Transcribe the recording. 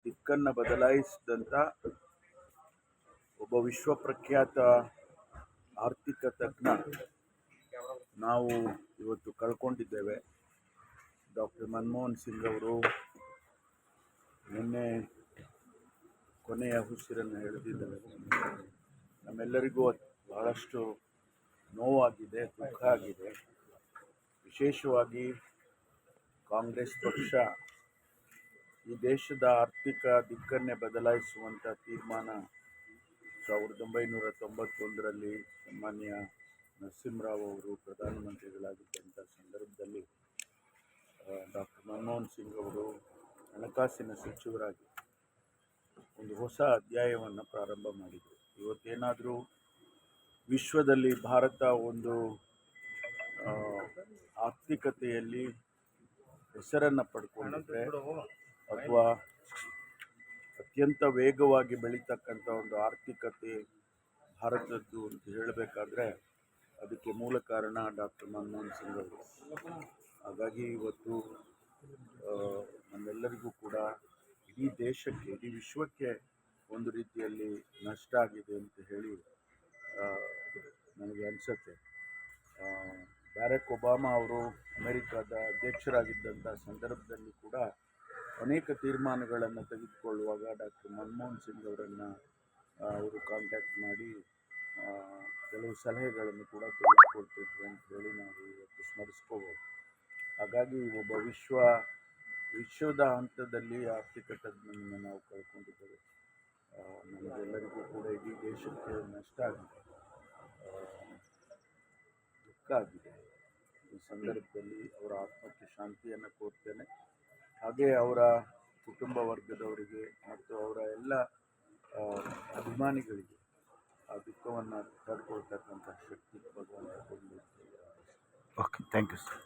ದಿಕ್ಕನ್ನು ಬದಲಾಯಿಸಿದಂಥ ಒಬ್ಬ ವಿಶ್ವಪ್ರಖ್ಯಾತ ಆರ್ಥಿಕ ತಜ್ಞ ನಾವು ಇವತ್ತು ಕಳ್ಕೊಂಡಿದ್ದೇವೆ. ಡಾಕ್ಟರ್ ಮನಮೋಹನ್ ಸಿಂಗ್ ಅವರು ನಿನ್ನೆ ಕೊನೆಯ ಉಸಿರನ್ನು ಎಳೆದಿದ್ದಾರೆ. ನಮ್ಮೆಲ್ಲರಿಗೂ ಬಹಳಷ್ಟು ನೋವಾಗಿದೆ, ದುಃಖ ಆಗಿದೆ. ವಿಶೇಷವಾಗಿ ಕಾಂಗ್ರೆಸ್ ಪಕ್ಷ ಈ ದೇಶದ ಆರ್ಥಿಕ ದಿಕ್ಕನ್ನೇ ಬದಲಾಯಿಸುವಂಥ ತೀರ್ಮಾನ 1991ರಲ್ಲಿ ಸನ್ಮಾನ್ಯ ನರಸಿಂಹರಾವ್ ಅವರು ಪ್ರಧಾನಮಂತ್ರಿಗಳಾಗಿದ್ದಂಥ ಸಂದರ್ಭದಲ್ಲಿ ಡಾಕ್ಟರ್ ಮನಮೋಹನ್ ಸಿಂಗ್ ಅವರು ಹಣಕಾಸಿನ ಸಚಿವರಾಗಿ ಒಂದು ಹೊಸ ಅಧ್ಯಾಯವನ್ನು ಪ್ರಾರಂಭ ಮಾಡಿದರು. ಇವತ್ತೇನಾದರೂ ವಿಶ್ವದಲ್ಲಿ ಭಾರತ ಒಂದು ಆರ್ಥಿಕತೆಯಲ್ಲಿ ಹೆಸರನ್ನು ಪಡ್ಕೊಂಡಿದ್ರೆ ಅಥವಾ ಅತ್ಯಂತ ವೇಗವಾಗಿ ಬೆಳೀತಕ್ಕಂಥ ಒಂದು ಆರ್ಥಿಕತೆ ಭಾರತದ್ದು ಅಂತ ಹೇಳಬೇಕಾದ್ರೆ ಅದಕ್ಕೆ ಮೂಲ ಕಾರಣ ಡಾಕ್ಟರ್ ಮನಮೋಹನ್ ಸಿಂಗ್ ಅವರು. ಹಾಗಾಗಿ ಇವತ್ತು ನಮ್ಮೆಲ್ಲರಿಗೂ ಕೂಡ ಇಡೀ ದೇಶಕ್ಕೆ, ಇಡೀ ವಿಶ್ವಕ್ಕೆ ಒಂದು ರೀತಿಯಲ್ಲಿ ನಷ್ಟ ಆಗಿದೆ ಅಂತ ಹೇಳಿ ನನಗೆ ಅನಿಸುತ್ತೆ. ಬ್ಯಾರಕ್ ಒಬಾಮಾ ಅವರು ಅಮೆರಿಕದ ಅಧ್ಯಕ್ಷರಾಗಿದ್ದಂಥ ಸಂದರ್ಭದಲ್ಲಿ ಕೂಡ ಅನೇಕ ತೀರ್ಮಾನಗಳನ್ನು ತೆಗೆದುಕೊಳ್ಳುವಾಗ ಡಾಕ್ಟರ್ ಮನಮೋಹನ್ ಸಿಂಗ್ ಅವರನ್ನು ಅವರು ಕಾಂಟ್ಯಾಕ್ಟ್ ಮಾಡಿ ಕೆಲವು ಸಲಹೆಗಳನ್ನು ಕೂಡ ತೆಗೆದುಕೊಳ್ತಿದ್ರು ಅಂತ ಹೇಳಿ ನಾವು ಇವತ್ತು ಸ್ಮರಿಸ್ಕೋಬೋದು. ಹಾಗಾಗಿ ಒಬ್ಬ ವಿಶ್ವದ ಹಂತದಲ್ಲಿ ಆರ್ಥಿಕ ತಜ್ಞನನ್ನು ನಾವು ಕಳ್ಕೊಂಡಿದ್ದೇವೆ. ನಮಗೆಲ್ಲರಿಗೂ ಕೂಡ ಇಡೀ ದೇಶಕ್ಕೆ ನಷ್ಟ ಆಗಿದೆ, ದುಃಖ ಆಗಿದೆ. ಈ ಸಂದರ್ಭದಲ್ಲಿ ಅವರ ಆತ್ಮಕ್ಕೆ ಶಾಂತಿಯನ್ನು ಕೋರ್ತೇನೆ. ಹಾಗೆ ಅವರ ಕುಟುಂಬ ವರ್ಗದವರಿಗೆ ಮತ್ತು ಅವರ ಎಲ್ಲ ಅಭಿಮಾನಿಗಳಿಗೆ ಆ ದುಃಖವನ್ನು ತಡ್ಕೊಳ್ತಕ್ಕಂಥ ಶಕ್ತಿ ಭಗವಂತ ಕೊಡಲಿ. Okay, thank you sir.